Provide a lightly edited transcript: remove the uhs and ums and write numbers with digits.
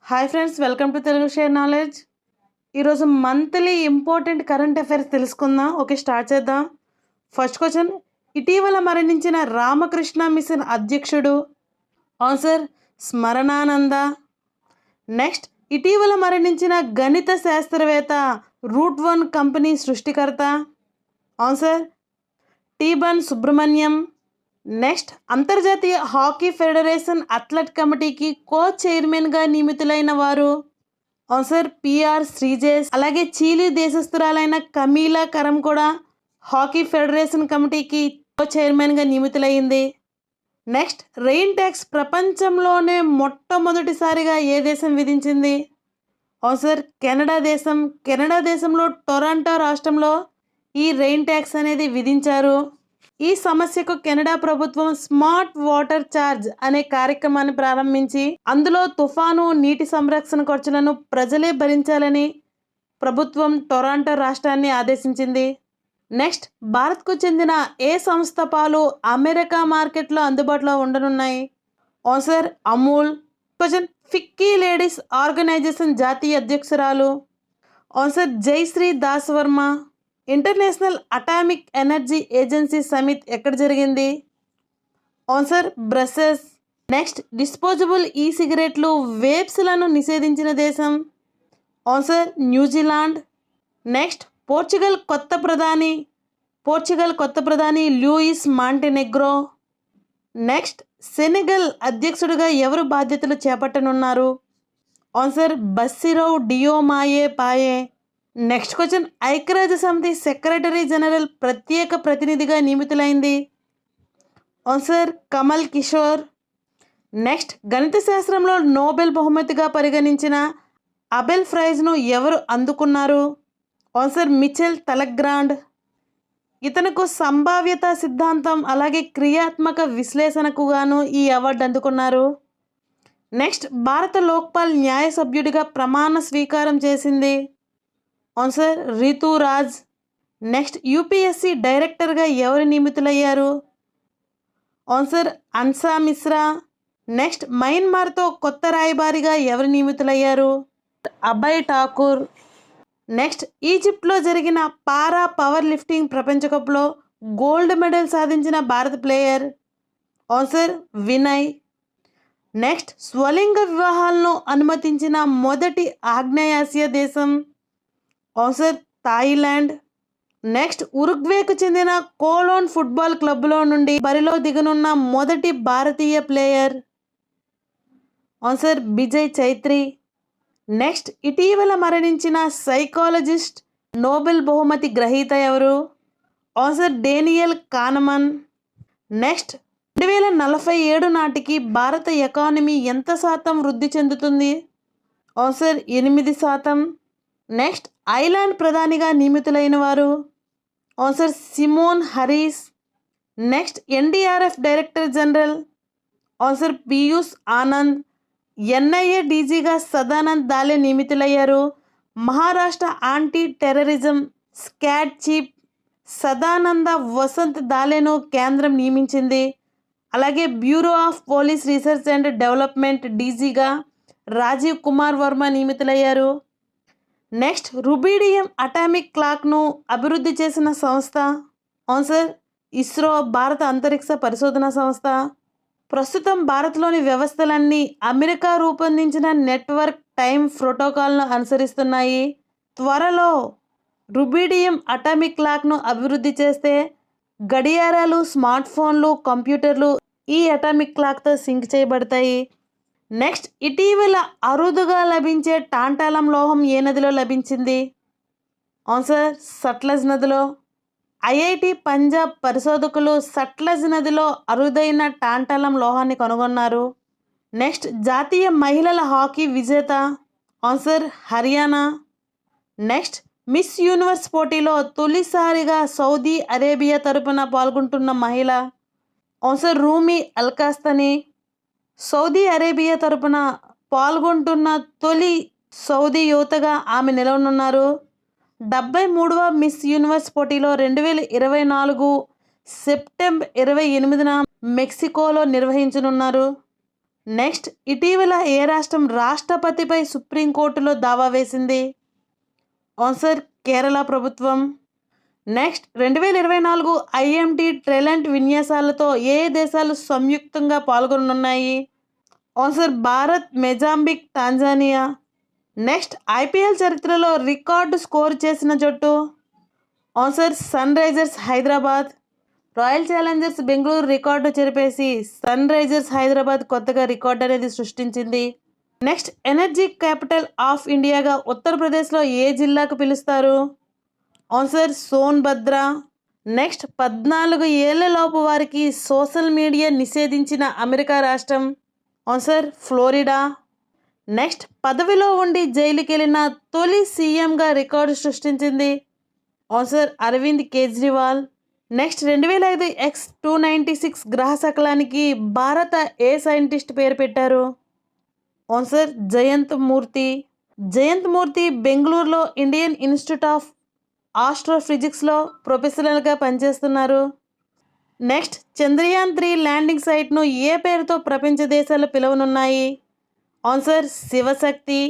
Hi friends, welcome to Telugu share knowledge. ఈరోజు monthly important current affairs తెలుసుకుందాం. Okay, start చేద్దాం. First question, ఇటీవల మరణించిన రామకృష్ణ మిషన్ అధ్యక్షుడు? ఆన్సర్ స్మరణానంద. నెక్స్ట్, ఇటీవల మరణించిన గణిత శాస్త్రవేత్త రూట్ 1 కంపెనీ సృష్టికర్త? ఆన్సర్ టీబన్ సుబ్రహ్మణ్యం. నెక్స్ట్, అంతర్జాతీయ హాకీ ఫెడరేషన్ అథ్లెట్ కమిటీకి కో చైర్మన్గా నియమితులైన వారు? Answer PR Sreejesh. అలాగే చీలీ దేశస్థురాలైన కమీలా కరం కూడా హాకీ ఫెడరేషన్ కమిటీకి కో చైర్మన్గా నియమితులైంది. నెక్స్ట్, రెయిన్ ట్యాక్స్ ప్రపంచంలోనే మొట్టమొదటిసారిగా ఏ దేశం విధించింది? ఆన్సర్ కెనడా దేశం. కెనడా దేశంలో టొరంటో రాష్ట్రంలో ఈ రెయిన్ ట్యాక్స్ అనేది విధించారు. ఈ సమస్యకు కెనడా ప్రభుత్వం స్మార్ట్ వాటర్ ఛార్జ్ అనే కార్యక్రమాన్ని ప్రారంభించి అందులో తుఫాను నీటి సంరక్షణ ఖర్చులను ప్రజలే భరించాలని ప్రభుత్వం టొరంటో రాష్ట్రాన్ని ఆదేశించింది. నెక్స్ట్, భారత్కు చెందిన ఏ సంస్థ పాలు అమెరికా మార్కెట్లో అందుబాటులో ఉండనున్నాయి? Answer Amul. Question, FICCI ladies organisation జాతీయ అధ్యక్షురాలు? Answer Jayashree Das Varma. International atomic energy agency summit ఎక్కడ జరిగింది? Answer Brussels. నెక్స్ట్, డిస్పోజబుల్ ఈ సిగరెట్లు వేప్స్లను నిషేధించిన దేశం? Answer New Zealand. నెక్స్ట్, పోర్చుగల్ కొత్త ప్రధాని లూయిస్ మాంటెనెగ్రో. నెక్స్ట్, సెనెగల్ అధ్యక్షుడిగా ఎవరు బాధ్యతలు చేపట్టనున్నారు? ఆన్సర్ బసిరౌ డియోమాయే పాయే. నెక్స్ట్ క్వశ్చన్, ఐక్యరాజ్య సమితి సెక్రటరీ జనరల్ ప్రత్యేక ప్రతినిధిగా నియమితులైంది? ఆన్సర్ కమల్ కిషోర్. నెక్స్ట్, గణిత శాస్త్రంలో నోబెల్ బహుమతిగా పరిగణించిన అబెల్ ప్రైజ్ను ఎవరు అందుకున్నారు? Answer Mitchell తలగ్రాండ్. ఇతనుకు సంభావ్యత సిద్ధాంతం అలాగే క్రియాత్మక విశ్లేషణకు గాను ఈ అవార్డు అందుకున్నారు. నెక్స్ట్, భారత లోక్పాల్ న్యాయ సభ్యుడిగా ప్రమాణ స్వీకారం చేసింది? ఆన్సర్ రితురాజ్. నెక్స్ట్, యూపీఎస్సీ డైరెక్టర్గా ఎవరు నియమితులయ్యారు? ఆన్సర్ అన్సా మిశ్రా. నెక్స్ట్, మయన్మార్తో కొత్త రాయబారిగా ఎవరు నియమితులయ్యారు? అభయ్ ఠాకూర్. నెక్స్ట్, ఈజిప్ట్లో జరిగిన పారా పవర్ లిఫ్టింగ్ ప్రపంచ కప్లో గోల్డ్ మెడల్ సాధించిన భారత ప్లేయర్? ఆన్సర్ వినయ్. నెక్స్ట్, స్వలింగ వివాహాలను అనుమతించిన మొదటి ఆగ్నేయాసియా దేశం? Answer Thailand. నెక్స్ట్, ఉరుగ్వేకు చెందిన కోలోన్ ఫుట్బాల్ క్లబ్లో నుండి బరిలో దిగనున్న మొదటి భారతీయ player? Answer Bijay Chhetri. Next, ఇటీవల మరణించిన సైకాలజిస్ట్ నోబెల్ బహుమతి గ్రహీత ఎవరు? Answer Daniel కానమన్. నెక్స్ట్, 2047 నాటికి భారత ఎకానమీ ఎంత శాతం వృద్ధి చెందుతుంది? ఆన్సర్ 8%. నెక్స్ట్, ఐలాండ్ ప్రధానిగా నియమితులైన వారు? Answer Simon Harris. Next, NDRF director general? Answer Piyush Anand. NIA డీజీగా సదానంద్ దాలే నియమితులయ్యారు. Maharashtra anti terrorism squad chief Sadananda Vasant దాలేను కేంద్రం నియమించింది. అలాగే bureau of police research and development డీజీగా రాజీవ్ కుమార్ వర్మ నియమితులయ్యారు. నెక్స్ట్, రుబీడియం అటామిక్ క్లాక్ను అభివృద్ధి చేసిన సంస్థ? ఆన్సర్ ఇస్రో, భారత అంతరిక్ష పరిశోధన సంస్థ. ప్రస్తుతం భారత్లోని వ్యవస్థలన్నీ అమెరికా రూపొందించిన నెట్వర్క్ టైమ్ ప్రోటోకాల్ను అనుసరిస్తున్నాయి. త్వరలో రుబీడియం అటామిక్ క్లాక్ను అభివృద్ధి చేస్తే గడియారాలు, స్మార్ట్ ఫోన్లు, కంప్యూటర్లు ఈ అటామిక్ క్లాక్తో సింక్ చేయబడతాయి. నెక్స్ట్, ఇటీవల అరుదుగా లభించే టాంటాలం లోహం ఏ నదిలో లభించింది? ఆన్సర్ సట్లజ్ నదిలో. ఐఐటి పంజాబ్ పరిశోధకులు సట్లజ్ నదిలో అరుదైన టాంటాలం లోహాన్ని కనుగొన్నారు. నెక్స్ట్, జాతీయ మహిళల హాకీ విజేత? Answer Haryana. Next, miss universe పోటీలో తొలిసారిగా సౌదీ అరేబియా తరపున పాల్గొంటున్న మహిళ? Answer Rumy Alqahtani. Saudi Arabia తరపున పాల్గొంటున్న తొలి సౌదీ యువతగా ఆమె నిలవనున్నారు. 73వ మిస్ యూనివర్స్ పోటీలో 2024 సెప్టెంబర్ 28న మెక్సికోలో నిర్వహించనున్నారు. నెక్స్ట్ ఇటీవల ఏ రాష్ట్రం రాష్ట్రపతిపై సుప్రీంకోర్టులో దావా వేసింది? ఆన్సర్ కేరళ ప్రభుత్వం. నెక్స్ట్ 2024 ఐఎంటీ ట్రెలెంట్ విన్యాసాలతో ఏ దేశాలు సంయుక్తంగా పాల్గొనున్నాయి? Answer Bharat, Mozambique, Tanzania. Next IPL చరిత్రలో రికార్డు స్కోర్ చేసిన జట్టు? Answer Sunrisers Hyderabad. Royal Challengers Bengaluru record చెరిపేసి సన్ రైజర్స్ హైదరాబాద్ కొత్తగా రికార్డు అనేది సృష్టించింది. నెక్స్ట్ ఎనర్జీ క్యాపిటల్ ఆఫ్ ఇండియాగా ఉత్తరప్రదేశ్లో ఏ జిల్లాకు పిలుస్తారు? ఆన్సర్ సోన్భద్ర. నెక్స్ట్ 14 ఏళ్లలోపు వారికి సోషల్ మీడియా నిషేధించిన అమెరికా రాష్ట్రం? Answer Florida. నెక్స్ట్ పదవిలో ఉండి జైలుకెళ్ళిన తొలి సీఎంగా రికార్డు సృష్టించింది? Answer Arvind Kejriwal. Next 2005 X-296 గ్రహ శకలానికి భారత ఏ సైంటిస్ట్ పేరు పెట్టారు? ఆన్సర్ జయంత్ మూర్తి. జయంత్ మూర్తి బెంగళూరులో ఇండియన్ ఇన్స్టిట్యూట్ ఆఫ్ ఆస్ట్రోఫిజిక్స్లో ప్రొఫెసర్గా పనిచేస్తున్నారు. నెక్స్ట్ చంద్రయాన్ 3 ల్యాండింగ్ సైట్ను ఏ పేరుతో ప్రపంచ దేశాలు పిలవనున్నాయి? ఆన్సర్ శివశక్తి.